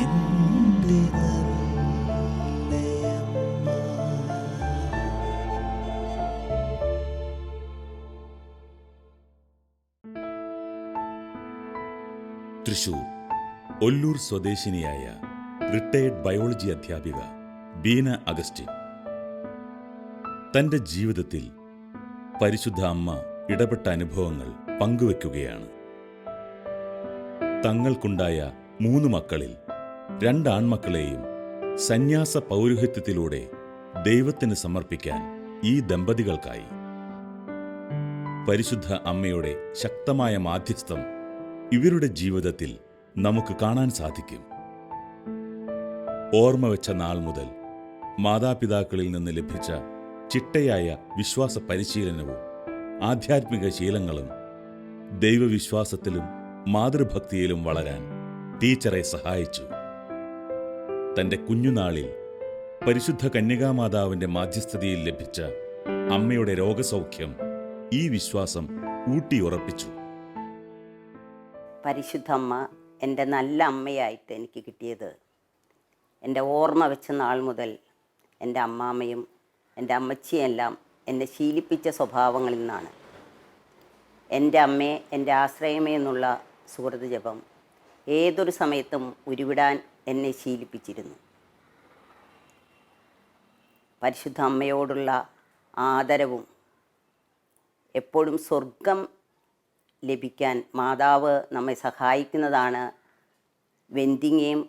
എൻ്റെ നല്ലയമ്മ. തൃശൂർ ഒല്ലൂർ സ്വദേശിനിയായ retired biology അധ്യാപിക ബീന അഗസ്റ്റിൻ തൻ്റെ ജീവിതത്തിൽ പരിശുദ്ധ അമ്മ ഇടപെട്ട അനുഭവങ്ങൾ പങ്കുവെക്കുകയാണ്. തങ്ങൾക്കുണ്ടായ 3 മക്കളിൽ 2 ആൺമക്കളെയും സന്യാസ പൗരോഹിത്യത്തിലൂടെ ദൈവത്തിന് സമർപ്പിക്കാൻ ഈ ദമ്പതികൾക്കായി. പരിശുദ്ധ അമ്മയുടെ ശക്തമായ മാധ്യസ്ഥം ഇവരുടെ ജീവിതത്തിൽ നമുക്ക് കാണാൻ സാധിക്കും. ഓർമ്മ വെച്ച നാൾ മുതൽ മാതാപിതാക്കളിൽ നിന്ന് ലഭിച്ച ചിട്ടയായ വിശ്വാസ പരിശീലനവും ആധ്യാത്മിക ശീലങ്ങളും ദൈവവിശ്വാസത്തിലും മാതൃഭക്തിയിലും വളരാൻ ടീച്ചറെ സഹായിച്ചു. തൻ്റെ കുഞ്ഞുനാളിൽ പരിശുദ്ധ കന്യകാമാതാവിൻ്റെ മാധ്യസ്ഥതയിൽ ലഭിച്ച അമ്മയുടെ രോഗസൗഖ്യം ഈ വിശ്വാസം ഊട്ടിയുറപ്പിച്ചു. പരിശുദ്ധ അമ്മ എൻ്റെ നല്ല അമ്മയായിട്ട് എനിക്ക് കിട്ടിയത് എൻ്റെ ഓർമ്മ വെച്ച നാൾ മുതൽ എൻ്റെ അമ്മാമ്മയും എൻ്റെ അമ്മച്ചിയെല്ലാം എന്നെ ശീലിപ്പിച്ച സ്വഭാവങ്ങളിൽ നിന്നാണ്. എൻ്റെ അമ്മയെ എൻ്റെ ആശ്രയമേ എന്നുള്ള സുഹൃത് ജപം ഏതൊരു സമയത്തും ഉരുവിടാൻ എന്നെ ശീലിപ്പിച്ചിരുന്നു. പരിശുദ്ധ അമ്മയോടുള്ള ആദരവും എപ്പോഴും സ്വർഗം ലഭിക്കാൻ മാതാവ് നമ്മെ സഹായിക്കുന്നതാണ് വെന്തിങ്ങയും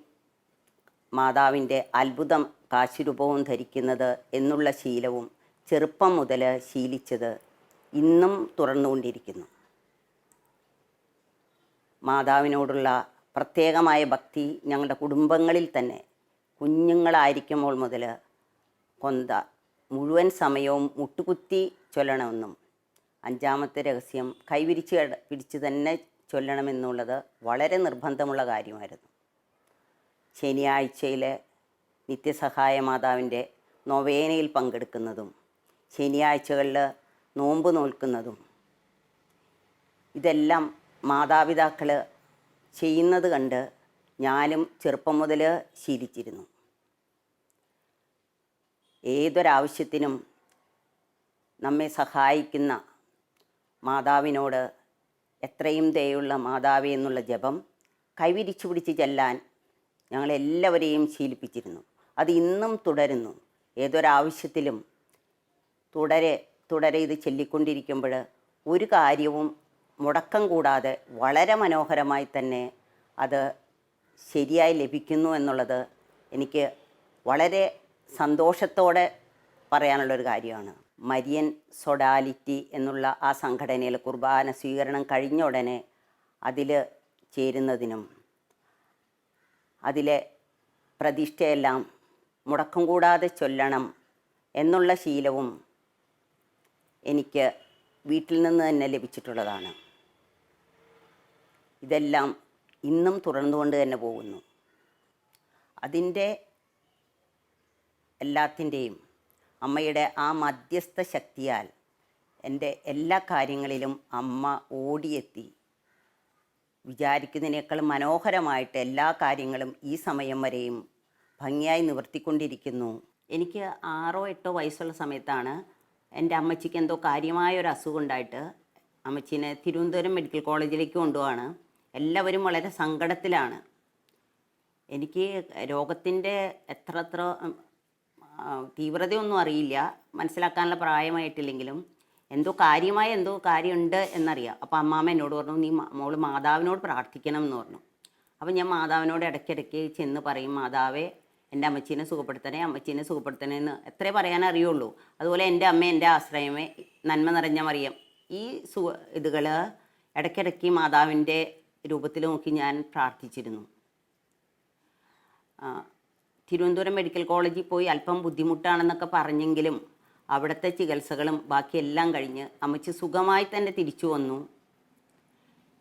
മാതാവിൻ്റെ അത്ഭുതം കാശിരൂപവും ധരിക്കുന്നത് എന്നുള്ള ശീലവും ചെറുപ്പം മുതൽ ശീലിച്ചത് ഇന്നും തുടർന്നുകൊണ്ടിരിക്കുന്നു. മാതാവിനോടുള്ള പ്രത്യേകമായ ഭക്തി ഞങ്ങളുടെ കുടുംബങ്ങളിൽ തന്നെ കുഞ്ഞുങ്ങളായിരിക്കുമ്പോൾ മുതൽ മുഴുവൻ സമയവും മുട്ടുകുത്തി ചൊല്ലണമെന്നും 5-ാമത്തെ രഹസ്യം കൈവിരിച്ച് പിടിച്ച് തന്നെ ചൊല്ലണമെന്നുള്ളത് വളരെ നിർബന്ധമുള്ള കാര്യമായിരുന്നു. ശനിയാഴ്ചയിലെ നിത്യസഹായ മാതാവിൻ്റെ നൊവേനയിൽ പങ്കെടുക്കുന്നതും ശനിയാഴ്ചകളിൽ നോമ്പ് നോൽക്കുന്നതും ഇതെല്ലാം മാതാപിതാക്കൾ ചെയ്യുന്നത് കണ്ട് ഞാനും ചെറുപ്പം മുതൽ ശീലിച്ചിരുന്നു. ഏതൊരാവശ്യത്തിനും നമ്മെ സഹായിക്കുന്ന മാതാവിനോട് എത്രയും ദയുള്ള മാതാവേ എന്നുള്ള ജപം കൈവിരിച്ചു പിടിച്ച് ചെല്ലാൻ ഞങ്ങളെല്ലാവരെയും ശീലിപ്പിച്ചിരുന്നു. അത് ഇന്നും തുടരുന്നു. ഏതൊരാവശ്യത്തിലും തുടരെ ഇത് ചൊല്ലിക്കൊണ്ടിരിക്കുമ്പോൾ ഒരു കാര്യവും മുടക്കം കൂടാതെ വളരെ മനോഹരമായി തന്നെ അത് ശരിയായി ലഭിക്കുന്നു എന്നുള്ളത് എനിക്ക് വളരെ സന്തോഷത്തോടെ പറയാനുള്ളൊരു കാര്യമാണ്. മരിയൻ സൊഡാലിറ്റി എന്നുള്ള ആ സംഘടനയിൽ കുർബാന സ്വീകരണം കഴിഞ്ഞ ഉടനെ അതിൽ ചേരുന്നതിനും അതിലെ പ്രതിഷ്ഠയെല്ലാം മുടക്കം കൂടാതെ ചൊല്ലണം എന്നുള്ള ശീലവും എനിക്ക് വീട്ടിൽ നിന്ന് തന്നെ ലഭിച്ചിട്ടുള്ളതാണ്. ഇതെല്ലാം ഇന്നും തുടർന്നുകൊണ്ട് തന്നെ പോകുന്നു. അതിൻ്റെ എല്ലാത്തിൻ്റെയും അമ്മയുടെ ആ മധ്യസ്ഥ ശക്തിയാൽ എൻ്റെ എല്ലാ കാര്യങ്ങളിലും അമ്മ ഓടിയെത്തി വിചാരിക്കുന്നതിനേക്കാൾ മനോഹരമായിട്ട് എല്ലാ കാര്യങ്ങളും ഈ സമയം വരെയും ഭംഗിയായി നിവർത്തിക്കൊണ്ടിരിക്കുന്നു. എനിക്ക് 6-8 വയസ്സുള്ള സമയത്താണ് എൻ്റെ അമ്മച്ചിക്ക് എന്തോ കാര്യമായൊരു അസുഖം ഉണ്ടായിട്ട് അമ്മച്ചീനെ തിരുവനന്തപുരം മെഡിക്കൽ കോളേജിലേക്ക് കൊണ്ടുപോവാണ്. എല്ലാവരും വളരെ സങ്കടത്തിലാണ്. എനിക്ക് രോഗത്തിൻ്റെ എത്ര തീവ്രതയൊന്നും അറിയില്ല, മനസ്സിലാക്കാനുള്ള പ്രായമായിട്ടില്ലെങ്കിലും എന്തോ കാര്യമുണ്ട് എന്നറിയാം. അപ്പോൾ അമ്മാമ്മ എന്നോട് പറഞ്ഞു, നീ മോള് മാതാവിനോട് പ്രാർത്ഥിക്കണം എന്ന് പറഞ്ഞു. അപ്പോൾ ഞാൻ മാതാവിനോട് ഇടയ്ക്കിടയ്ക്ക് ചെന്ന് പറയും, മാതാവേ എൻ്റെ അമ്മച്ചീനെ സുഖപ്പെടുത്തണേ എന്ന് എത്രേ പറയാനറിയുള്ളൂ. അതുപോലെ എൻ്റെ അമ്മ എൻ്റെ ആശ്രയമേ, നന്മ നിറഞ്ഞ മറിയം, ഈ ഇതുകൾ ഇടയ്ക്കിടയ്ക്ക് മാതാവിൻ്റെ രൂപത്തിൽ നോക്കി ഞാൻ പ്രാർത്ഥിച്ചിരുന്നു. തിരുവനന്തപുരം മെഡിക്കൽ കോളേജിൽ പോയി അല്പം ബുദ്ധിമുട്ടാണെന്നൊക്കെ പറഞ്ഞെങ്കിലും അവിടുത്തെ ചികിത്സകളും ബാക്കിയെല്ലാം കഴിഞ്ഞ് അമ്മച്ചി സുഖമായി തന്നെ തിരിച്ചു വന്നു.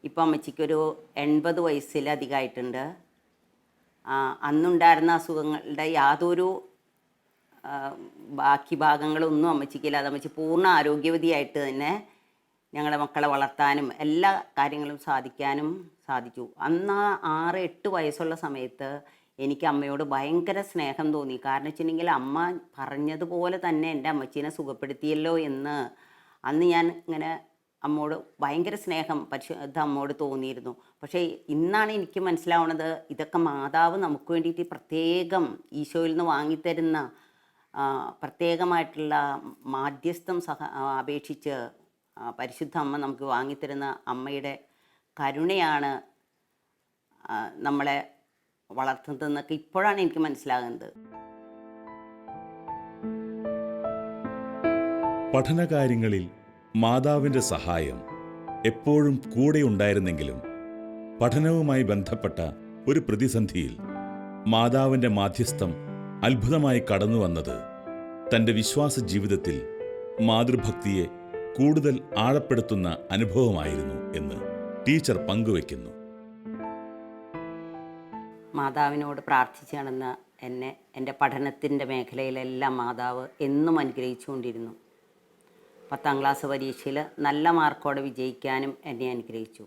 ഇപ്പം അമ്മച്ചിക്കൊരു 80 വയസ്സിലധികമായിട്ടുണ്ട്. അന്നുണ്ടായിരുന്ന അസുഖങ്ങളുടെ യാതൊരു ബാക്കി ഭാഗങ്ങളൊന്നും അമ്മച്ചിക്കില്ലാതെ അമ്മച്ചി പൂർണ്ണ ആരോഗ്യവതിയായിട്ട് തന്നെ ഞങ്ങളുടെ മക്കളെ വളർത്താനും എല്ലാ കാര്യങ്ങളും സാധിക്കാനും സാധിച്ചു. അന്ന് 6-8 വയസ്സുള്ള സമയത്ത് എനിക്ക് അമ്മയോട് ഭയങ്കര സ്നേഹം തോന്നി. കാരണം വെച്ചിട്ടുണ്ടെങ്കിൽ അമ്മ പറഞ്ഞതുപോലെ തന്നെ എൻ്റെ അമ്മച്ചീനെ സുഖപ്പെടുത്തിയല്ലോ എന്ന് അന്ന് ഞാൻ ഇങ്ങനെ അമ്മോട് ഭയങ്കര സ്നേഹം പരിശുദ്ധ അമ്മോട് തോന്നിയിരുന്നു. പക്ഷേ ഇന്നാണ് എനിക്ക് മനസ്സിലാവുന്നത് ഇതൊക്കെ മാതാവ് നമുക്ക് വേണ്ടിയിട്ട് പ്രത്യേകം ഈശോയിൽ നിന്ന് വാങ്ങിത്തരുന്ന പ്രത്യേകമായിട്ടുള്ള മാധ്യസ്ഥം അപേക്ഷിച്ച് പരിശുദ്ധ അമ്മ നമുക്ക് വാങ്ങിത്തരുന്ന അമ്മയുടെ കരുണയാണ് നമ്മളെ വളർത്തുന്നതെന്നൊക്കെ ഇപ്പോഴാണ് എനിക്ക് മനസ്സിലാകുന്നത്. പഠനകാര്യങ്ങളിൽ മാതാവിൻ്റെ സഹായം എപ്പോഴും കൂടെ ഉണ്ടായിരുന്നെങ്കിലും പഠനവുമായി ബന്ധപ്പെട്ട ഒരു പ്രതിസന്ധിയിൽ മാതാവിൻ്റെ മാധ്യസ്ഥം അത്ഭുതമായി കടന്നു വന്നത് തൻ്റെ വിശ്വാസ ജീവിതത്തിൽ മാതൃഭക്തിയെ കൂടുതൽ ആഴപ്പെടുത്തുന്ന അനുഭവമായിരുന്നു എന്ന് ടീച്ചർ പങ്കുവയ്ക്കുന്നു. മാതാവിനോട് പ്രാർത്ഥിച്ചാണെന്ന് എന്നെ എൻ്റെ പഠനത്തിൻ്റെ മേഖലയിലെല്ലാം മാതാവ് എന്നും അനുഗ്രഹിച്ചുകൊണ്ടിരുന്നു. 10ാം ക്ലാസ് പരീക്ഷയിൽ നല്ല മാർക്കോടെ വിജയിക്കാനും എന്നെ അനുഗ്രഹിച്ചു.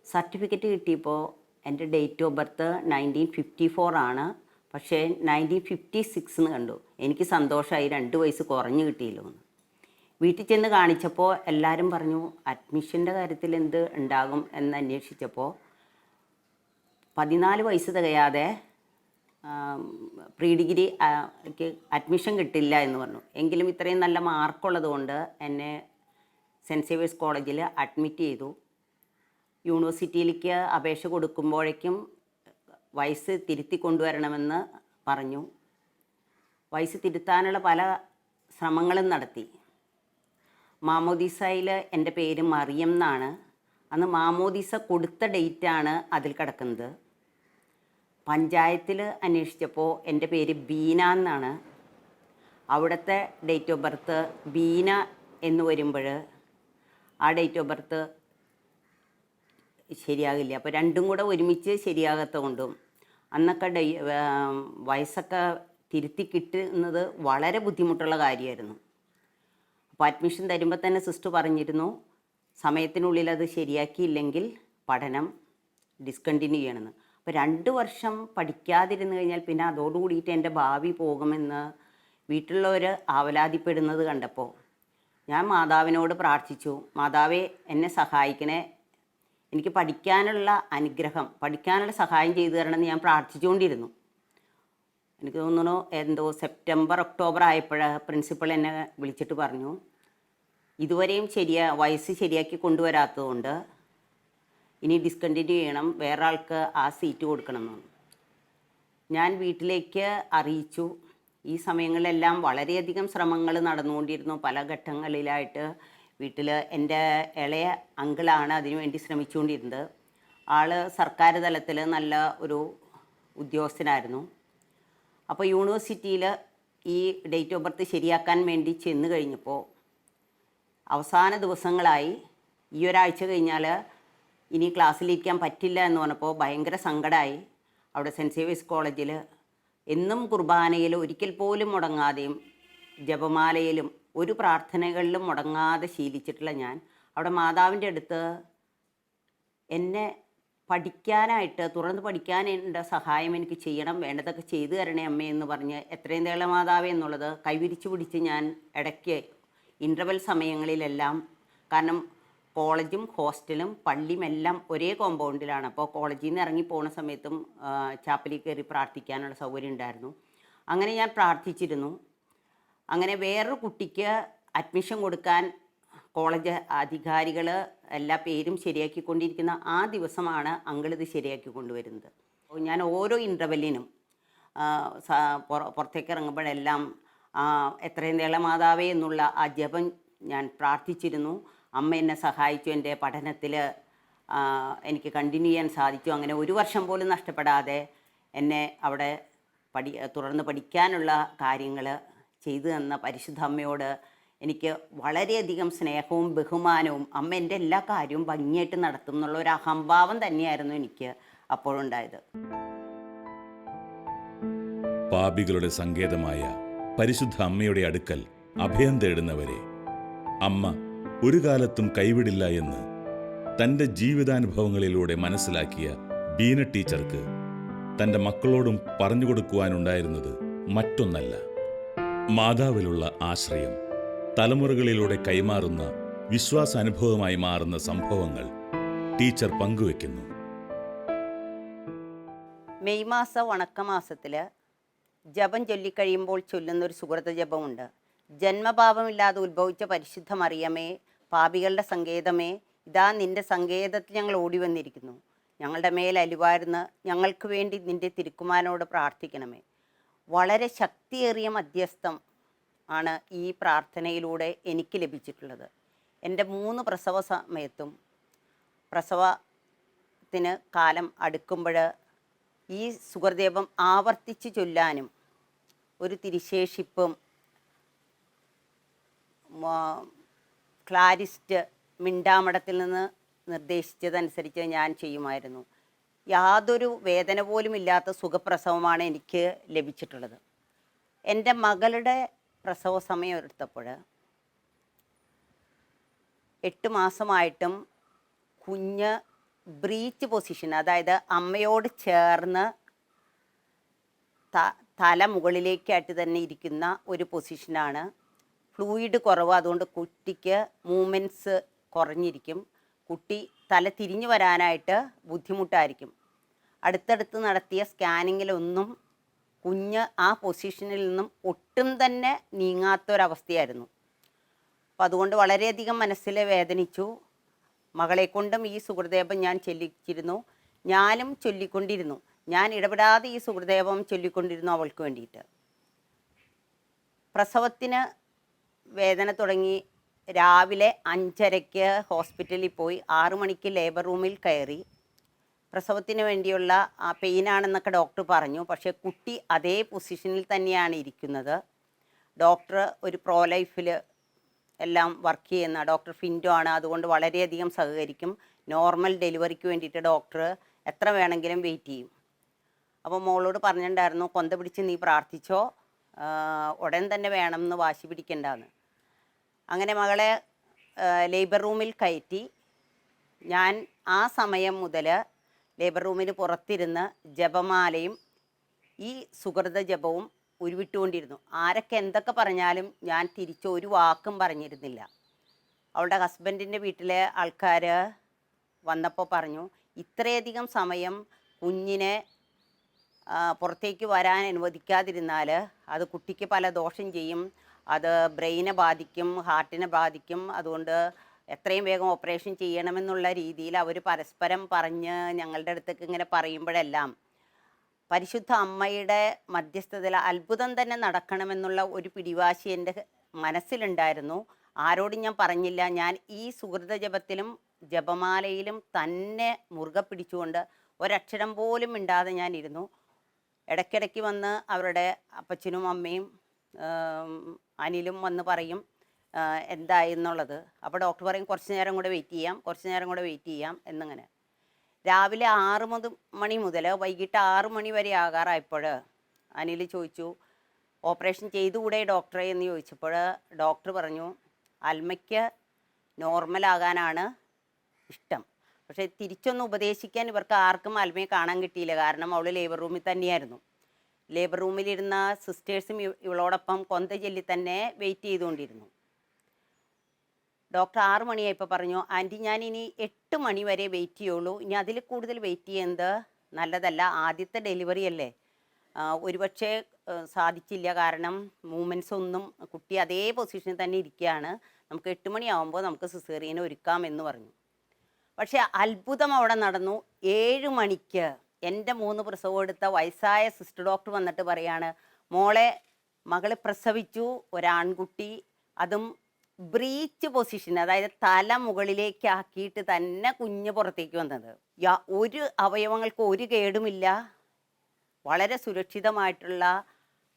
സർട്ടിഫിക്കറ്റ് കിട്ടിയപ്പോൾ എൻ്റെ ഡേറ്റ് ഓഫ് ബർത്ത് 1954 ആണ്. പക്ഷേ 1956 എന്ന് കണ്ടു. എനിക്ക് സന്തോഷമായി, 2 വയസ്സ് കുറഞ്ഞു കിട്ടിയല്ലോ എന്ന്. വീട്ടിൽ ചെന്ന് കാണിച്ചപ്പോൾ എല്ലാവരും പറഞ്ഞു അഡ്മിഷൻ്റെ കാര്യത്തിൽ എന്ത് ഉണ്ടാകും എന്ന് അന്വേഷിച്ചപ്പോൾ 14 വയസ്സ് തികയാതെ പ്രീ ഡിഗ്രി അഡ്മിഷൻ കിട്ടില്ല എന്ന് പറഞ്ഞു. എങ്കിലും ഇത്രയും നല്ല മാർക്കുള്ളത് കൊണ്ട് എന്നെ സെൻറ്റ് സേവിയേഴ്സ് കോളേജിൽ അഡ്മിറ്റ് ചെയ്തു. യൂണിവേഴ്സിറ്റിയിലേക്ക് അപേക്ഷ കൊടുക്കുമ്പോഴേക്കും വയസ്സ് തിരുത്തി കൊണ്ടുവരണമെന്ന് പറഞ്ഞു. വയസ്സ് തിരുത്താനുള്ള പല ശ്രമങ്ങളും നടത്തി. മാമോദീസയിൽ എൻ്റെ പേര് മറിയം എന്നാണ്. അന്ന് മാമോദീസ കൊടുത്ത ഡേറ്റാണ് അതിൽ കിടക്കുന്നത്. പഞ്ചായത്തിൽ അന്വേഷിച്ചപ്പോൾ എൻ്റെ പേര് ബീന എന്നാണ്. അവിടുത്തെ ഡേറ്റ് ഓഫ് ബർത്ത് ബീന എന്ന് വരുമ്പോൾ ആ ഡേറ്റ് ഓഫ് ബർത്ത് ശരിയാകില്ല. അപ്പോൾ രണ്ടും കൂടെ ഒരുമിച്ച് ശരിയാകാത്ത കൊണ്ടും അന്നൊക്കെ വയസ്സൊക്കെ തിരുത്തി കിട്ടുന്നത് വളരെ ബുദ്ധിമുട്ടുള്ള കാര്യമായിരുന്നു. അപ്പോൾ അഡ്മിഷൻ തരുമ്പോൾ തന്നെ സിസ്റ്റർ പറഞ്ഞിരുന്നു സമയത്തിനുള്ളിൽ അത് ശരിയാക്കിയില്ലെങ്കിൽ പഠനം ഡിസ്കണ്ടിന്യൂ ചെയ്യണമെന്ന്. അപ്പോൾ 2 വർഷം പഠിക്കാതിരുന്നു കഴിഞ്ഞാൽ പിന്നെ അതോടുകൂടിയിട്ട് എൻ്റെ ഭാവി പോകുമെന്ന് വീട്ടിലുള്ളവർ ആവലാതിപ്പെടുന്നത് കണ്ടപ്പോൾ ഞാൻ മാതാവിനോട് പ്രാർത്ഥിച്ചു, മാതാവേ എന്നെ സഹായിക്കണേ, എനിക്ക് പഠിക്കാനുള്ള അനുഗ്രഹം, പഠിക്കാനുള്ള സഹായം ചെയ്തു തരണമെന്ന് ഞാൻ പ്രാർത്ഥിച്ചുകൊണ്ടിരുന്നു. എനിക്ക് തോന്നുന്നു എന്തോ സെപ്റ്റംബർ ഒക്ടോബർ ആയപ്പോൾ പ്രിൻസിപ്പൾ എന്നെ വിളിച്ചിട്ട് പറഞ്ഞു ഇതുവരെയും വയസ്സ് ശരിയാക്കി കൊണ്ടുവരാത്തതുകൊണ്ട് ഇനി ഡിസ്കണ്ടിന്യൂ ചെയ്യണം, വേറെ ആൾക്ക് ആ സീറ്റ് കൊടുക്കണം എന്ന്. ഞാൻ വീട്ടിലേക്ക് അറിയിച്ചു. ഈ സമയങ്ങളിലെല്ലാം വളരെയധികം ശ്രമങ്ങൾ നടന്നുകൊണ്ടിരുന്നു. പല ഘട്ടങ്ങളിലായിട്ട് വീട്ടിൽ എൻ്റെ ഇളയ അങ്കിളാണ് അതിനുവേണ്ടി ശ്രമിച്ചുകൊണ്ടിരുന്നത്. ആൾ സർക്കാർ തലത്തിൽ നല്ല ഒരു ഉദ്യോഗസ്ഥനായിരുന്നു. അപ്പോൾ യൂണിവേഴ്സിറ്റിയിൽ ഈ ഡേറ്റ് ഓഫ് ബർത്ത് ശരിയാക്കാൻ വേണ്ടി ചെന്ന് കഴിഞ്ഞപ്പോൾ അവസാന ദിവസങ്ങളായി, ഈ ഒരാഴ്ച കഴിഞ്ഞാൽ ഇനി ക്ലാസ്സിലിരിക്കാൻ പറ്റില്ല എന്ന് പറഞ്ഞപ്പോൾ ഭയങ്കര സങ്കടമായി. അവിടെ സെൻറ്റ് സേവിയേഴ്സ് കോളേജിൽ എന്നും കുർബാനയിൽ ഒരിക്കൽ പോലും മുടങ്ങാതെയും ജപമാലയിലും ഒരു പ്രാർത്ഥനകളിലും മുടങ്ങാതെ ശീലിച്ചിട്ടുള്ള ഞാൻ അവിടെ മാതാവിൻ്റെ അടുത്ത് എന്നെ പഠിക്കാനായിട്ട് തുറന്ന് പഠിക്കാനുള്ള സഹായം എനിക്ക് ചെയ്യണം, വേണ്ടതൊക്കെ ചെയ്തു തരണേ അമ്മേ എന്ന് പറഞ്ഞ് എത്രയും തേള മാതാവേ എന്നുള്ളത് കൈവിരിച്ചു പിടിച്ച് ഞാൻ ഇടയ്ക്ക് ഇൻ്റർവെൽ സമയങ്ങളിലെല്ലാം, കാരണം കോളേജും ഹോസ്റ്റലും പള്ളിയും എല്ലാം ഒരേ കോമ്പൗണ്ടിലാണ്. അപ്പോൾ കോളേജിൽ നിന്ന് ഇറങ്ങി പോകുന്ന സമയത്തും ചാപ്പലിൽ കയറി പ്രാർത്ഥിക്കാനുള്ള സൗകര്യം ഉണ്ടായിരുന്നു. അങ്ങനെ ഞാൻ പ്രാർത്ഥിച്ചിരുന്നു. അങ്ങനെ വേറൊരു കുട്ടിക്ക് അഡ്മിഷൻ കൊടുക്കാൻ കോളേജ് അധികാരികൾ എല്ലാ പേരും ശരിയാക്കിക്കൊണ്ടിരിക്കുന്ന ആ ദിവസമാണ് അങ്കിളിത് ശരിയാക്കി കൊണ്ടുവരുന്നത്. ഞാൻ ഓരോ ഇൻ്റർവെല്ലിനും പുറത്തേക്ക് ഇറങ്ങുമ്പോഴെല്ലാം എത്രയും തേള മാതാവേ എന്നുള്ള ആ ജപം ഞാൻ പ്രാർത്ഥിച്ചിരുന്നു. അമ്മ എന്നെ സഹായിച്ചു, എൻ്റെ പഠനത്തിൽ എനിക്ക് കണ്ടിന്യൂ ചെയ്യാൻ സാധിച്ചു. അങ്ങനെ 1 വർഷം പോലും നഷ്ടപ്പെടാതെ എന്നെ അവിടെ തുടർന്ന് പഠിക്കാനുള്ള കാര്യങ്ങൾ ചെയ്തു തന്ന പരിശുദ്ധ അമ്മയോട് എനിക്ക് വളരെയധികം സ്നേഹവും ബഹുമാനവും, അമ്മ എൻ്റെ എല്ലാ കാര്യവും ഭംഗിയായിട്ട് നടത്തും എന്നുള്ള ഒരു അഹംഭാവം തന്നെയായിരുന്നു എനിക്ക് അപ്പോഴുണ്ടായത്. പാപികളുടെ സങ്കേതമായ പരിശുദ്ധ അമ്മയുടെ അടുക്കൽ അഭയം തേടുന്നവരെ അമ്മ ഒരു കാലത്തും കൈവിടില്ല എന്ന് തൻ്റെ ജീവിതാനുഭവങ്ങളിലൂടെ മനസ്സിലാക്കിയ ബീന ടീച്ചർക്ക് തൻ്റെ മക്കളോടും പറഞ്ഞുകൊടുക്കുവാനുണ്ടായിരുന്നത് മറ്റൊന്നല്ല. മാതാവിലുള്ള ആശ്രയം തലമുറകളിലൂടെ കൈമാറുന്ന വിശ്വാസാനുഭവമായി മാറുന്ന സംഭവങ്ങൾ ടീച്ചർ പങ്കുവെക്കുന്നു. മെയ് മാസ വണക്കമാസത്തിൽ ജപം ചൊല്ലിക്കഴിയുമ്പോൾ ചൊല്ലുന്നൊരു സുഹൃത ജപമുണ്ട്. ജന്മഭാവമില്ലാതെ ഉത്ഭവിച്ച പരിശുദ്ധ മറിയമേ, പാപികളുടെ സങ്കേതമേ, ഇതാ നിന്റെ സങ്കേതത്തിൽ ഞങ്ങൾ ഓടി വന്നിരിക്കുന്നു. ഞങ്ങളുടെ മേൽ അലിവാർന്ന് ഞങ്ങൾക്ക് വേണ്ടി നിന്റെ തിരുക്കുമാരനോട് പ്രാർത്ഥിക്കണമേ. വളരെ ശക്തിയേറിയ മധ്യസ്ഥം ആണ് ഈ പ്രാർത്ഥനയിലൂടെ എനിക്ക് ലഭിച്ചിട്ടുള്ളത്. എൻ്റെ 3 പ്രസവ സമയത്തും പ്രസവത്തിന് കാലം അടുക്കുമ്പോൾ ഈ സുഹൃദേവം ആവർത്തിച്ച് ചൊല്ലാനും ഒരു തിരിശേഷിപ്പും ക്ലാരിസ്റ്റ് മിണ്ടാമടത്തിൽ നിന്ന് നിർദ്ദേശിച്ചതനുസരിച്ച് ഞാൻ ചെയ്യുമായിരുന്നു. യാതൊരു വേദന പോലും ഇല്ലാത്ത സുഖപ്രസവമാണ് എനിക്ക് ലഭിച്ചിട്ടുള്ളത്. എൻ്റെ മകളുടെ പ്രസവ സമയം എടുത്തപ്പോൾ 8 മാസമായിട്ടും കുഞ്ഞ് ബ്രീച്ച് പൊസിഷൻ, അതായത് അമ്മയോട് ചേർന്ന് തല മുകളിലേക്കായിട്ട് തന്നെ ഇരിക്കുന്ന ഒരു പൊസിഷനാണ്. ഫ്ലൂയിഡ് കുറവ്, അതുകൊണ്ട് കുട്ടിക്ക് മൂവ്മെൻറ്റ്സ് കുറഞ്ഞിരിക്കും. കുട്ടി തല തിരിഞ്ഞു വരാനായിട്ട് ബുദ്ധിമുട്ടായിരിക്കും. അടുത്തടുത്ത് നടത്തിയ സ്കാനിങ്ങിലൊന്നും കുഞ്ഞ് ആ പൊസിഷനിൽ നിന്നും ഒട്ടും തന്നെ നീങ്ങാത്തൊരവസ്ഥയായിരുന്നു. അപ്പം അതുകൊണ്ട് വളരെയധികം മനസ്സിൽ വേദനിച്ചു. മകളെക്കൊണ്ടും ഈ സുഹൃദേവം ഞാൻ ചൊല്ലിച്ചിരുന്നു, ഞാനും ചൊല്ലിക്കൊണ്ടിരുന്നു. ഞാൻ ഇടപെടാതെ ഈ സുഹൃദേവം ചൊല്ലിക്കൊണ്ടിരുന്നു അവൾക്ക് വേണ്ടിയിട്ട്. പ്രസവത്തിന് വേദന തുടങ്ങി. രാവിലെ 5:30 ഹോസ്പിറ്റലിൽ പോയി 6 മണിക്ക് ലേബർ റൂമിൽ കയറി. പ്രസവത്തിന് വേണ്ടിയുള്ള ആ പെയിനാണെന്നൊക്കെ ഡോക്ടർ പറഞ്ഞു. പക്ഷേ കുട്ടി അതേ പൊസിഷനിൽ തന്നെയാണ് ഇരിക്കുന്നത്. ഡോക്ടർ ഒരു പ്രോ ലൈഫിൽ എല്ലാം വർക്ക് ചെയ്യുന്ന ഡോക്ടർ ഫിൻറ്റോ ആണ്. അതുകൊണ്ട് വളരെയധികം സഹകരിക്കും. നോർമൽ ഡെലിവറിക്ക് വേണ്ടിയിട്ട് ഡോക്ടർ എത്ര വേണമെങ്കിലും വെയിറ്റ് ചെയ്യും. അപ്പോൾ മോളോട് പറഞ്ഞിട്ടുണ്ടായിരുന്നു, കൊന്ത പിടിച്ച് നീ പ്രാർത്ഥിച്ചോ, ഉടൻ തന്നെ വേണം എന്ന് വാശി പിടിക്കണ്ടെന്ന്. അങ്ങനെ മകളെ ലേബർ റൂമിൽ കയറ്റി. ഞാൻ ആ സമയം മുതൽ ലേബർ റൂമിന് പുറത്തിരുന്ന് ജപമാലയും ഈ സുഹൃത ജപവും ഉരുവിട്ടുകൊണ്ടിരുന്നു. ആരൊക്കെ എന്തൊക്കെ പറഞ്ഞാലും ഞാൻ തിരിച്ച് ഒരു വാക്കും പറഞ്ഞിരുന്നില്ല. അവളുടെ ഹസ്ബൻഡിൻ്റെ വീട്ടിലെ ആൾക്കാർ വന്നപ്പോൾ പറഞ്ഞു, ഇത്രയധികം സമയം കുഞ്ഞിനെ പുറത്തേക്ക് വരാൻ അനുവദിക്കാതിരുന്നാൽ അത് കുട്ടിക്ക് പല ദോഷം ചെയ്യും, അത് ബ്രെയിനെ ബാധിക്കും, ഹാർട്ടിനെ ബാധിക്കും, അതുകൊണ്ട് എത്രയും വേഗം ഓപ്പറേഷൻ ചെയ്യണമെന്നുള്ള രീതിയിൽ അവർ പരസ്പരം പറഞ്ഞ് ഞങ്ങളുടെ അടുത്തേക്ക് ഇങ്ങനെ പറയുമ്പോഴെല്ലാം പരിശുദ്ധ അമ്മയുടെ മധ്യസ്ഥതയിൽ അത്ഭുതം തന്നെ നടക്കണമെന്നുള്ള ഒരു പിടിവാശി എൻ്റെ മനസ്സിലുണ്ടായിരുന്നു. ആരോടും ഞാൻ പറഞ്ഞില്ല. ഞാൻ ഈ സുഹൃത ജപത്തിലും ജപമാലയിലും തന്നെ മുറുകെ പിടിച്ചുകൊണ്ട് ഒരക്ഷരം പോലും മിണ്ടാതെ ഞാൻ ഇരുന്നു. ഇടയ്ക്കിടയ്ക്ക് വന്ന് അവരുടെ അപ്പച്ചനും അമ്മയും അനിലും വന്ന് പറയും എന്തായി എന്നുള്ളത്. അപ്പോൾ ഡോക്ടർ പറയും കുറച്ച് നേരം കൂടെ വെയിറ്റ് ചെയ്യാം എന്നിങ്ങനെ. രാവിലെ 6 മണി മുതൽ വൈകിട്ട് 6 മണി വരെ ആകാറായപ്പോൾ അനിൽ ചോദിച്ചു, ഓപ്പറേഷൻ ചെയ്തുകൂടെ ഡോക്ടറെ എന്ന് ചോദിച്ചപ്പോൾ ഡോക്ടർ പറഞ്ഞു, അൽമയ്ക്ക് നോർമലാകാനാണ് ഇഷ്ടം. പക്ഷേ തിരിച്ചൊന്ന് ഉപദേശിക്കാൻ ഇവർക്ക് ആർക്കും അൽമയെ കാണാൻ കിട്ടിയില്ല. കാരണം അവൾ ലേബർ റൂമിൽ തന്നെയായിരുന്നു. ലേബർ റൂമിലിരുന്ന സിസ്റ്റേഴ്സും ഇവളോടൊപ്പം കൊന്ത ചൊല്ലി തന്നെ വെയിറ്റ് ചെയ്തുകൊണ്ടിരുന്നു. ഡോക്ടർ 6 മണിയായപ്പോൾ പറഞ്ഞു, ആൻറ്റി ഞാനിനി 8 മണി വരെ വെയിറ്റ് ചെയ്യുള്ളൂ, ഇനി അതിൽ കൂടുതൽ വെയിറ്റ് ചെയ്യുന്നത് നല്ലതല്ല, ആദ്യത്തെ ഡെലിവറി അല്ലേ, ഒരുപക്ഷെ സാധിച്ചില്ല, കാരണം മൂവ്മെൻറ്റ്സ് ഒന്നും, കുട്ടി അതേ പൊസിഷനിൽ തന്നെ ഇരിക്കുകയാണ്, നമുക്ക് 8 മണിയാവുമ്പോൾ നമുക്ക് സിസേറിയനെ ഒരുക്കാമെന്ന് പറഞ്ഞു. പക്ഷേ അത്ഭുതം അവിടെ നടന്നു. 7 മണിക്ക് എൻ്റെ 3 പ്രസവം എടുത്ത വയസ്സായ സിസ്റ്റർ ഡോക്ടർ വന്നിട്ട് പറയാണ്, മോളെ മകൾ പ്രസവിച്ചു, ഒരാൺകുട്ടി, അതും ബ്രീച്ച് പൊസിഷൻ, അതായത് തല മുകളിലേക്ക് ആക്കിയിട്ട് തന്നെ കുഞ്ഞ് പുറത്തേക്ക് വന്നത്. ഒരു അവയവങ്ങൾക്ക് ഒരു കേടുമില്ല, വളരെ സുരക്ഷിതമായിട്ടുള്ള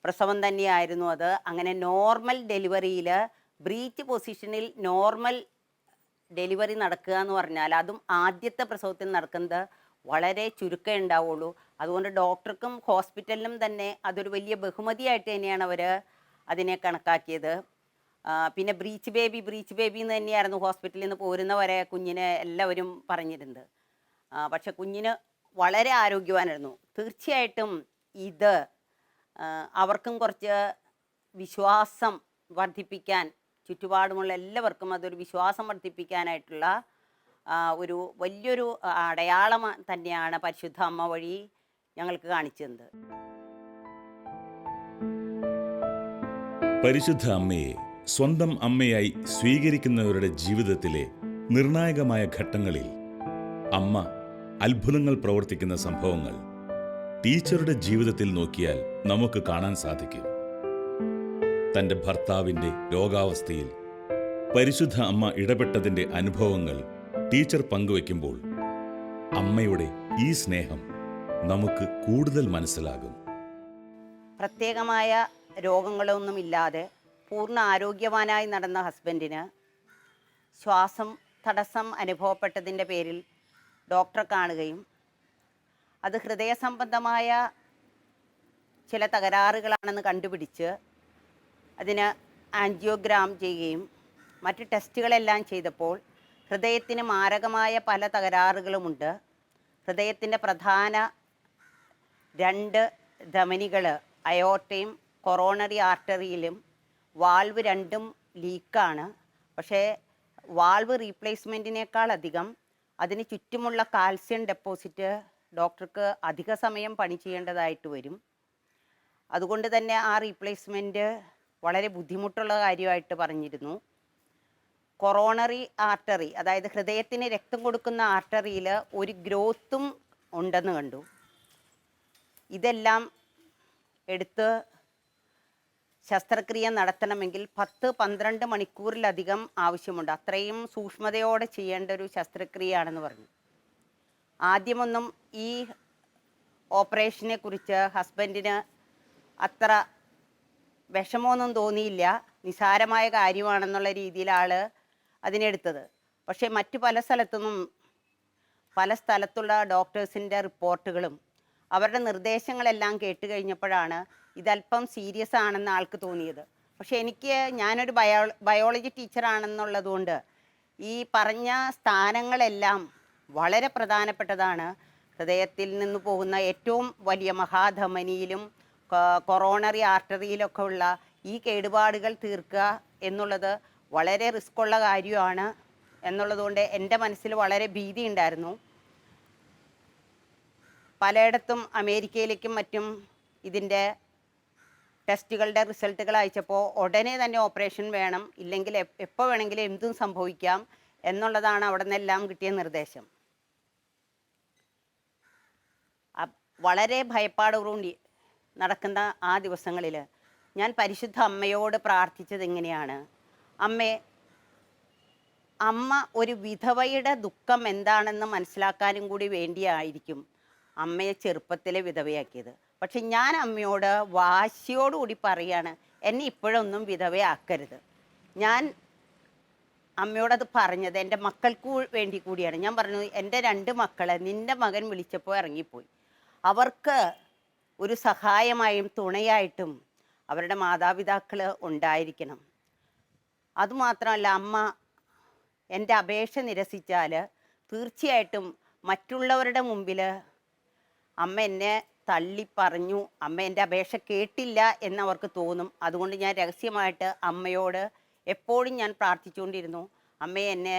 പ്രസവം തന്നെയായിരുന്നു അത്. അങ്ങനെ നോർമൽ ഡെലിവറിയിൽ ബ്രീച്ച് പൊസിഷനിൽ നോർമൽ ഡെലിവറി നടക്കുക എന്ന് പറഞ്ഞാൽ അതും ആദ്യത്തെ പ്രസവത്തിൽ നടക്കുന്നത് വളരെ ചുരുക്കമേ ഉണ്ടാവുള്ളൂ. അതുകൊണ്ട് ഡോക്ടർക്കും ഹോസ്പിറ്റലിനും തന്നെ അതൊരു വലിയ ബഹുമതിയായിട്ട് തന്നെയാണ് അവർ അതിനെ കണക്കാക്കിയത്. പിന്നെ ബ്രീച്ച് ബേബി എന്ന് തന്നെയായിരുന്നു ഹോസ്പിറ്റലിൽ നിന്ന് പോരുന്നവരെ കുഞ്ഞിനെ എല്ലാവരും പറഞ്ഞിരുന്നത്. പക്ഷെ കുഞ്ഞിന് വളരെ ആരോഗ്യവാനായിരുന്നു. തീർച്ചയായിട്ടും ഇത് അവർക്കും കുറച്ച് വിശ്വാസം വർദ്ധിപ്പിക്കാൻ, ചുറ്റുപാടുമുള്ള എല്ലാവർക്കും അതൊരു വിശ്വാസം വർദ്ധിപ്പിക്കാനായിട്ടുള്ള ഒരു വലിയൊരു അടയാളം തന്നെയാണ് പരിശുദ്ധ അമ്മ വഴി ഞങ്ങൾക്ക് കാണിച്ചു തന്നത്. പരിശുദ്ധ അമ്മയെ സ്വന്തം അമ്മയായി സ്വീകരിക്കുന്നവരുടെ ജീവിതത്തിലെ നിർണായകമായ ഘട്ടങ്ങളിൽ അമ്മ അത്ഭുതങ്ങൾ പ്രവർത്തിക്കുന്ന സംഭവങ്ങൾ ടീച്ചറുടെ ജീവിതത്തിൽ നോക്കിയാൽ നമുക്ക് കാണാൻ സാധിക്കും. തൻ്റെ ഭർത്താവിൻ്റെ രോഗാവസ്ഥയിൽ പരിശുദ്ധ അമ്മ ഇടപെട്ടതിൻ്റെ അനുഭവങ്ങൾ ടീച്ചർ പങ്കുവയ്ക്കുമ്പോൾ അമ്മയുടെ ഈ സ്നേഹം നമുക്ക് കൂടുതൽ മനസ്സിലാകും. പ്രത്യേകമായ രോഗങ്ങളൊന്നുമില്ലാതെ പൂർണ്ണ ആരോഗ്യവാനായി നടന്ന ഹസ്ബൻഡിന് ശ്വാസം തടസ്സം അനുഭവപ്പെട്ടതിൻ്റെ പേരിൽ ഡോക്ടറെ കാണുകയും അത് ഹൃദയ സംബന്ധമായ ചില തകരാറുകളാണെന്ന് കണ്ടുപിടിച്ച് അതിന് ആൻജിയോഗ്രാം ചെയ്യുകയും മറ്റ് ടെസ്റ്റുകളെല്ലാം ചെയ്തപ്പോൾ ഹൃദയത്തിന് മാരകമായ പല തകരാറുകളുമുണ്ട്. ഹൃദയത്തിൻ്റെ പ്രധാന 2 ധമനികൾ അയോർട്ടയും കൊറോണറി ആർട്ടറിയിലും വാൾവ് 2ഉം ലീക്കാണ്. പക്ഷേ വാൾവ് റീപ്ലേസ്മെൻറ്റിനേക്കാൾ അധികം അതിന് ചുറ്റുമുള്ള കാൽസ്യം ഡെപ്പോസിറ്റ് ഡോക്ടർക്ക് അധിക സമയം പണി ചെയ്യേണ്ടതായിട്ട് വരും. അതുകൊണ്ട് തന്നെ ആ റീപ്ലേസ്മെൻറ്റ് വളരെ ബുദ്ധിമുട്ടുള്ള കാര്യമായിട്ട് പറഞ്ഞിരുന്നു. കൊറോണറി ആർട്ടറി, അതായത് ഹൃദയത്തിന് രക്തം കൊടുക്കുന്ന ആർട്ടറിയിൽ ഒരു ഗ്രോത്തും ഉണ്ടെന്ന് കണ്ടു. ഇതെല്ലാം എടുത്ത് ശസ്ത്രക്രിയ നടത്തണമെങ്കിൽ 10-12 മണിക്കൂറിലധികം ആവശ്യമുണ്ട്. അത്രയും സൂക്ഷ്മതയോടെ ചെയ്യേണ്ട ഒരു ശസ്ത്രക്രിയയാണെന്ന് പറഞ്ഞു. ആദ്യമൊന്നും ഈ ഓപ്പറേഷനെ കുറിച്ച് ഹസ്ബൻഡിന് അത്ര വിഷമമൊന്നും തോന്നിയില്ല. നിസാരമായ കാര്യമാണെന്നുള്ള രീതിയിൽ ആൾ അതിനെടുത്തത്. പക്ഷേ മറ്റു പല സ്ഥലത്തുള്ള ഡോക്ടേഴ്സിൻ്റെ റിപ്പോർട്ടുകളും അവരുടെ നിർദ്ദേശങ്ങളെല്ലാം കേട്ട് കഴിഞ്ഞപ്പോഴാണ് ഇതല്പം സീരിയസ് ആണെന്ന് ആൾക്ക് തോന്നിയത്. പക്ഷേ ഞാനൊരു ബയോളജി ടീച്ചറാണെന്നുള്ളതുകൊണ്ട് ഈ പറഞ്ഞ സ്ഥാനങ്ങളെല്ലാം വളരെ പ്രധാനപ്പെട്ടതാണ്. ഹൃദയത്തിൽ നിന്ന് പോകുന്ന ഏറ്റവും വലിയ മഹാധമനിയിലും കൊറോണറി ആർട്ടറിയിലൊക്കെ ഉള്ള ഈ കേടുപാടുകൾ തീർക്കുക എന്നുള്ളത് വളരെ റിസ്ക്കുള്ള കാര്യമാണ് എന്നുള്ളതുകൊണ്ട് എൻ്റെ മനസ്സിൽ വളരെ ഭീതി ഉണ്ടായിരുന്നു. പലയിടത്തും അമേരിക്കയിലേക്കും മറ്റും ഇതിൻ്റെ ടെസ്റ്റുകളുടെ റിസൾട്ടുകൾ അയച്ചപ്പോൾ ഉടനെ തന്നെ ഓപ്പറേഷൻ വേണം, ഇല്ലെങ്കിൽ എപ്പോൾ വേണമെങ്കിലും എന്തും സംഭവിക്കാം എന്നുള്ളതാണ് അവിടെ നിന്നെല്ലാം കിട്ടിയ നിർദ്ദേശം. വളരെ ഭയപ്പാടോടുകൂടി നടക്കുന്ന ആ ദിവസങ്ങളിൽ ഞാൻ പരിശുദ്ധ അമ്മയോട് പ്രാർത്ഥിച്ചത് എങ്ങനെയാണ്, അമ്മ ഒരു വിധവയുടെ ദുഃഖം എന്താണെന്ന് മനസ്സിലാക്കാനും കൂടി വേണ്ടിയായിരിക്കും അമ്മയെ ചെറുപ്പത്തിലെ വിധവയാക്കിയത്. പക്ഷെ ഞാൻ അമ്മയോട് വാശിയോടുകൂടി പറയാണ്, എന്നെ ഇപ്പോഴൊന്നും വിധവയാക്കരുത്. ഞാൻ അമ്മയോടത് പറഞ്ഞത് എൻ്റെ മക്കൾക്ക് വേണ്ടി കൂടിയാണ്. ഞാൻ പറഞ്ഞു, എൻ്റെ 2 മക്കളെ നിൻ്റെ മകൻ വിളിച്ചപ്പോൾ ഇറങ്ങിപ്പോയി. അവർക്ക് ഒരു സഹായമായും തുണയായിട്ടും അവരുടെ മാതാപിതാക്കൾ ഉണ്ടായിരിക്കണം. അതുമാത്രമല്ല, അമ്മ എൻ്റെ അപേക്ഷ നിരസിച്ചാൽ തീർച്ചയായിട്ടും മറ്റുള്ളവരുടെ മുമ്പിൽ അമ്മ എന്നെ തള്ളിപ്പറഞ്ഞു, അമ്മ എൻ്റെ അപേക്ഷ കേട്ടില്ല എന്നവർക്ക് തോന്നും. അതുകൊണ്ട് ഞാൻ രഹസ്യമായിട്ട് അമ്മയോട് എപ്പോഴും ഞാൻ പ്രാർത്ഥിച്ചുകൊണ്ടിരുന്നു, അമ്മയെ എന്നെ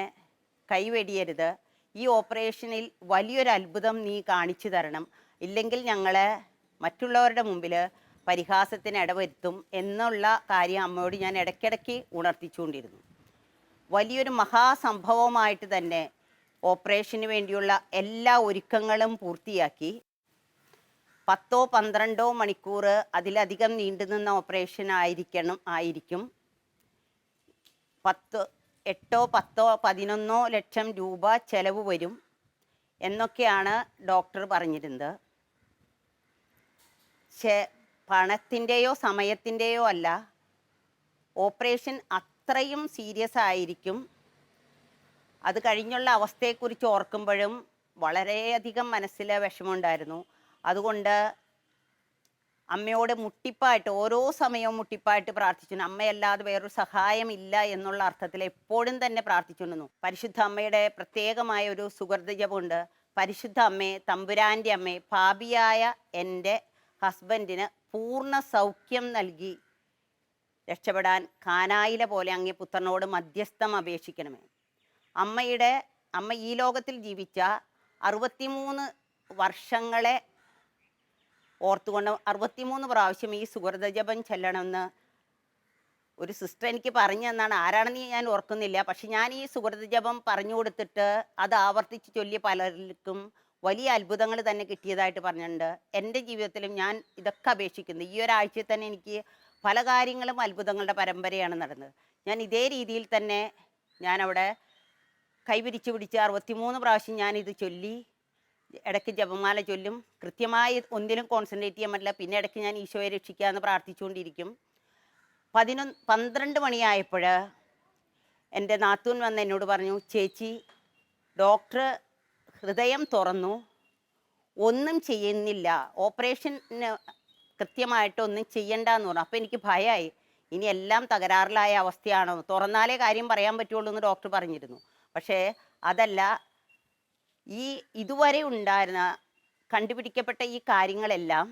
കൈവെടിയരുത്, ഈ ഓപ്പറേഷനിൽ വലിയൊരു അത്ഭുതം നീ കാണിച്ചു തരണം, ഇല്ലെങ്കിൽ ഞങ്ങളെ മറ്റുള്ളവരുടെ മുമ്പിൽ പരിഹാസത്തിന് ഇടവരുത്തും എന്നുള്ള കാര്യം അമ്മയോട് ഞാൻ ഇടയ്ക്കിടയ്ക്ക് ഉണർത്തിച്ചുകൊണ്ടിരുന്നു. വലിയൊരു മഹാസംഭവമായിട്ട് തന്നെ ഓപ്പറേഷന് വേണ്ടിയുള്ള എല്ലാ ഒരുക്കങ്ങളും പൂർത്തിയാക്കി. 10-12 മണിക്കൂർ അതിലധികം നീണ്ടുനിന്ന ഓപ്പറേഷൻ ആയിരിക്കും. 8-10-11 ലക്ഷം രൂപ ചെലവ് വരും എന്നൊക്കെയാണ് ഡോക്ടർ പറഞ്ഞിരുന്നത്. പണത്തിൻ്റെയോ സമയത്തിൻ്റെയോ അല്ല, ഓപ്പറേഷൻ അത്രയും സീരിയസ് ആയിരിക്കും. അത് കഴിഞ്ഞുള്ള അവസ്ഥയെക്കുറിച്ച് ഓർക്കുമ്പോഴും വളരെയധികം മനസ്സിൽ വിഷമമുണ്ടായിരുന്നു. അതുകൊണ്ട് അമ്മയോട് ഓരോ സമയവും മുട്ടിപ്പായിട്ട് പ്രാർത്ഥിച്ചു. അമ്മയല്ലാതെ വേറൊരു സഹായമില്ല എന്നുള്ള അർത്ഥത്തിൽ എപ്പോഴും തന്നെ പ്രാർത്ഥിച്ചുകൊണ്ടിരുന്നു. പരിശുദ്ധ അമ്മയുടെ പ്രത്യേകമായ ഒരു സുഗർദ്ധ ജപമുണ്ട്, പരിശുദ്ധ അമ്മയെ, തമ്പുരാൻ്റെ അമ്മയെ, പാപിയായ എൻ്റെ ഹസ്ബൻഡിന് പൂർണ്ണ സൗഖ്യം നൽകി രക്ഷപ്പെടാൻ കാനായിലെ പോലെ അങ്ങേ പുത്രനോട് മധ്യസ്ഥം അപേക്ഷിക്കണമേ. അമ്മ ഈ ലോകത്തിൽ ജീവിച്ച 63 വർഷങ്ങളെ ഓർത്തുകൊണ്ട് 63 പ്രാവശ്യം ഈ സുഹൃത ജപം ചെല്ലണമെന്ന് ഒരു സിസ്റ്റർ എനിക്ക് പറഞ്ഞു തന്നാണ്. ആരാണെന്ന് ഞാൻ ഓർക്കുന്നില്ല. പക്ഷെ ഞാൻ ഈ സുഹൃത ജപം പറഞ്ഞു കൊടുത്തിട്ട് അത് ആവർത്തിച്ച് ചൊല്ലിയ പലർക്കും വലിയ അത്ഭുതങ്ങൾ തന്നെ കിട്ടിയതായിട്ട് പറഞ്ഞിട്ടുണ്ട്. എൻ്റെ ജീവിതത്തിലും ഞാൻ ഇതൊക്കെ അപേക്ഷിക്കുന്നു. ഈ ഒരാഴ്ചയിൽ തന്നെ എനിക്ക് പല കാര്യങ്ങളും അത്ഭുതങ്ങളുടെ പരമ്പരയാണ് നടന്നത്. ഞാൻ ഇതേ രീതിയിൽ തന്നെ ഞാനവിടെ കൈപിരിച്ച് പിടിച്ച് 63 പ്രാവശ്യം ഞാനിത് ചൊല്ലി. ഇടയ്ക്ക് ജപമാല ചൊല്ലും. കൃത്യമായി ഒന്നിലും കോൺസെൻട്രേറ്റ് ചെയ്യാൻ പറ്റില്ല. പിന്നെ ഇടയ്ക്ക് ഞാൻ ഈശോയെ രക്ഷിക്കാമെന്ന് പ്രാർത്ഥിച്ചുകൊണ്ടിരിക്കും. 12 മണിയായപ്പോൾ എൻ്റെ നാത്തൂൻ വന്ന് എന്നോട് പറഞ്ഞു, ചേച്ചി ഡോക്ടർ ഹൃദയം തുറന്നു, ഒന്നും ചെയ്യുന്നില്ല, ഓപ്പറേഷന് കൃത്യമായിട്ടൊന്നും ചെയ്യണ്ടെന്ന് പറഞ്ഞു. അപ്പോൾ എനിക്ക് ഭയമായി. ഇനി എല്ലാം തകരാറിലായ അവസ്ഥയാണോ, തുറന്നാലേ കാര്യം പറയാൻ പറ്റുള്ളൂ എന്ന് ഡോക്ടർ പറഞ്ഞിരുന്നു. പക്ഷേ അതല്ല, ഇതുവരെ ഉണ്ടായിരുന്ന കണ്ടുപിടിക്കപ്പെട്ട ഈ കാര്യങ്ങളെല്ലാം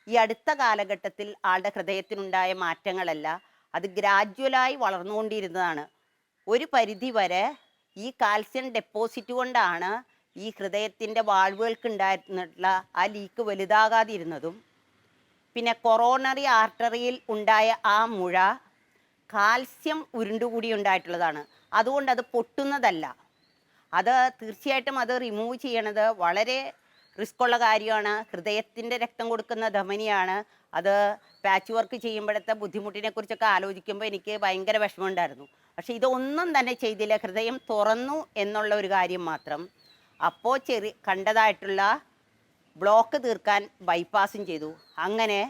ഈ അടുത്ത കാലഘട്ടത്തിൽ ആളുടെ ഹൃദയത്തിനുണ്ടായ മാറ്റങ്ങളല്ല, അത് ഗ്രാജ്വലായി വളർന്നുകൊണ്ടിരുന്നതാണ്. ഒരു പരിധി വരെ ഈ കാൽസ്യം ഡെപ്പോസിറ്റ് കൊണ്ടാണ് ഈ ഹൃദയത്തിൻ്റെ വാൾവുകൾക്ക് ഉണ്ടായിരുന്നിട്ടുള്ള ആ ലീക്ക് വലുതാകാതിരുന്നതും. പിന്നെ കൊറോണറി ആർട്ടറിയിൽ ഉണ്ടായ ആ മുഴ കാൽസ്യം ഉരുണ്ടുകൂടി ഉണ്ടായിട്ടുള്ളതാണ്. അതുകൊണ്ട് അത് പൊട്ടുന്നതല്ല. അത് തീർച്ചയായിട്ടും അത് റിമൂവ് ചെയ്യണത് വളരെ റിസ്ക്കുള്ള കാര്യമാണ്. ഹൃദയത്തിൻ്റെ രക്തം കൊടുക്കുന്ന ധമനിയാണ്. അത് പാച്ച് വർക്ക് ചെയ്യുമ്പോഴത്തെ ബുദ്ധിമുട്ടിനെ കുറിച്ചൊക്കെ ആലോചിക്കുമ്പോൾ എനിക്ക് ഭയങ്കര വിഷമമുണ്ടായിരുന്നു. പക്ഷേ ഇതൊന്നും തന്നെ ചെയ്തില്ല. ഹൃദയം തുറന്നു എന്നുള്ള ഒരു കാര്യം മാത്രം. അപ്പോൾ കണ്ടതായിട്ടുള്ള ബ്ലോക്ക് തീർക്കാൻ ബൈപ്പാസും ചെയ്തു. അങ്ങനെ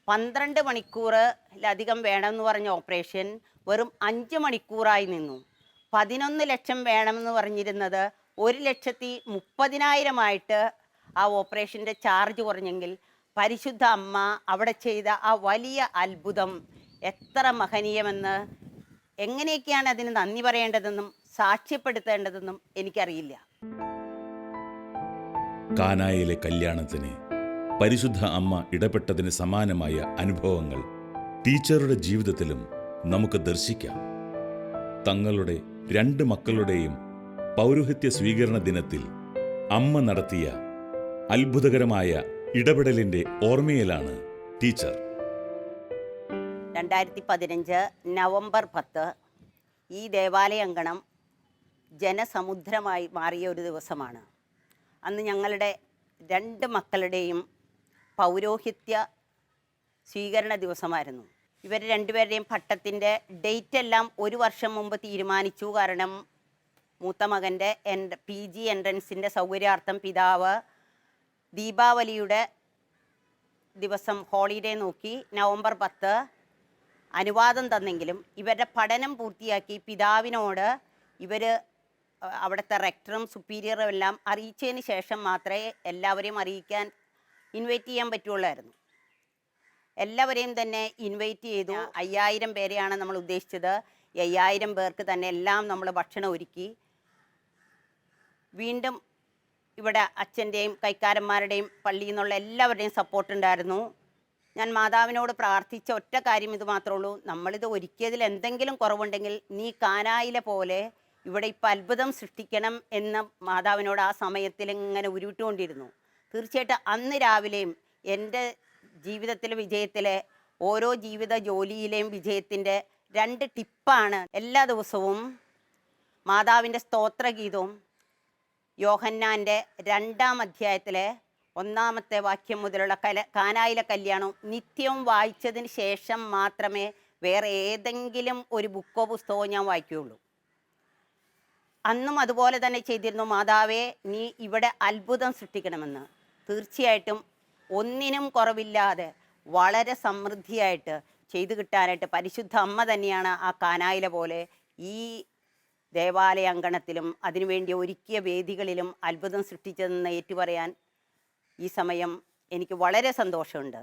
12 മണിക്കൂറിലധികം വേണമെന്ന് പറഞ്ഞ ഓപ്പറേഷൻ വെറും 5 മണിക്കൂറായി നിന്നു. 11 ലക്ഷം വേണമെന്ന് പറഞ്ഞിരുന്നത് 1,30,000 ആ ഓപ്പറേഷൻ്റെ ചാർജ് കുറഞ്ഞെങ്കിൽ പരിശുദ്ധ അമ്മ അവിടെ ചെയ്ത ആ വലിയ അത്ഭുതം എത്ര മഹനീയമെന്ന്, എങ്ങനെയൊക്കെയാണ് അതിന് നന്ദി പറയേണ്ടതെന്നും സാക്ഷ്യപ്പെടുത്തേണ്ടതെന്നും എനിക്കറിയില്ല. കാനായിലെ കല്യാണത്തിന് പരിശുദ്ധ അമ്മ ഇടപെട്ടതിന് സമാനമായ അനുഭവങ്ങൾ ടീച്ചറുടെ ജീവിതത്തിലും നമുക്ക് ദർശിക്കാം. തങ്ങളുടെ 2 മക്കളുടെയും പൗരോഹിത്യ സ്വീകരണ ദിനത്തിൽ അമ്മ നടത്തിയ അത്ഭുതകരമായ ഇടപെടലിന്റെ ഓർമ്മയിലാണ് ടീച്ചർ. 2015 നവംബർ 10 ഈ ദേവാലയ അങ്കണം ജനസമുദ്രമായി മാറിയ ഒരു ദിവസമാണ്. അന്ന് ഞങ്ങളുടെ 2 മക്കളുടെയും പൗരോഹിത്യ സ്വീകരണ ദിവസമായിരുന്നു. ഇവർ 2 പേരുടെയും പട്ടത്തിൻ്റെ ഡേറ്റ് എല്ലാം 1 വർഷം മുമ്പ് തീരുമാനിച്ചു. കാരണം മൂത്ത മകൻ്റെ PG എൻട്രൻസിൻ്റെ സൗകര്യാർത്ഥം പിതാവ് ദീപാവലിയുടെ ദിവസം ഹോളിഡേ നോക്കി നവംബർ 10 അനുവാദം തന്നെങ്കിലും ഇവരുടെ പഠനം പൂർത്തിയാക്കി പിതാവിനോട് ഇവർ അവിടുത്തെ റെക്ടറും സുപ്പീരിയറും എല്ലാം അറിയിച്ചതിന് ശേഷം മാത്രമേ എല്ലാവരെയും അറിയിക്കാൻ ഇൻവൈറ്റ് ചെയ്യാൻ പറ്റുള്ളായിരുന്നു. എല്ലാവരെയും തന്നെ ഇൻവൈറ്റ് ചെയ്തു. 5000 പേരെയാണ് നമ്മൾ ഉദ്ദേശിച്ചത്. 5000 പേർക്ക് തന്നെ എല്ലാം നമ്മൾ ഭക്ഷണം ഒരുക്കി. വീണ്ടും ഇവിടെ അച്ഛൻ്റെയും കൈക്കാരന്മാരുടെയും പള്ളിയിൽ നിന്നുള്ള എല്ലാവരുടെയും സപ്പോർട്ട് ഉണ്ടായിരുന്നു. ഞാൻ മാതാവിനോട് പ്രാർത്ഥിച്ച ഒറ്റ കാര്യം ഇത് മാത്രമേ ഉള്ളൂ, നമ്മളിത് ഒരുക്കിയതിൽ എന്തെങ്കിലും കുറവുണ്ടെങ്കിൽ നീ കാനായിലെ പോലെ ഇവിടെ ഇപ്പോൾ അത്ഭുതം സൃഷ്ടിക്കണം എന്ന് മാതാവിനോട് ആ സമയത്തിൽ ഇങ്ങനെ ഉരുവിട്ടുകൊണ്ടിരുന്നു. തീർച്ചയായിട്ടും അന്ന് രാവിലെയും എൻ്റെ ജീവിതത്തിലെ വിജയത്തിലെ ഓരോ ജീവിത ജോലിയിലെയും വിജയത്തിൻ്റെ 2 ടിപ്പാണ്. എല്ലാ ദിവസവും മാതാവിൻ്റെ സ്തോത്രഗീതവും യോഹന്നാൻ്റെ 2-ാം അധ്യായത്തിലെ 1-ാമത്തെ വാക്യം മുതലുള്ള കാനായിലെ കല്യാണം നിത്യവും വായിച്ചതിന് ശേഷം മാത്രമേ വേറെ ഏതെങ്കിലും ഒരു ബുക്കോ പുസ്തകമോ ഞാൻ വായിക്കുകയുള്ളൂ. അന്നും അതുപോലെ തന്നെ ചെയ്തിരുന്നു. മാതാവേ, നീ ഇവിടെ അത്ഭുതം സൃഷ്ടിക്കണമെന്ന്. തീർച്ചയായിട്ടും ഒന്നിനും കുറവില്ലാതെ വളരെ സമൃദ്ധിയായിട്ട് ചെയ്തു കിട്ടാനായിട്ട് പരിശുദ്ധ അമ്മ തന്നെയാണ് ആ കാനായിലെ പോലെ ഈ ദേവാലയ അങ്കണത്തിലും അതിനുവേണ്ടി ഒരുക്കിയ വേദികളിലും അത്ഭുതം സൃഷ്ടിച്ചതെന്ന് ഏറ്റുപറയാൻ ഈ സമയം എനിക്ക് വളരെ സന്തോഷമുണ്ട്.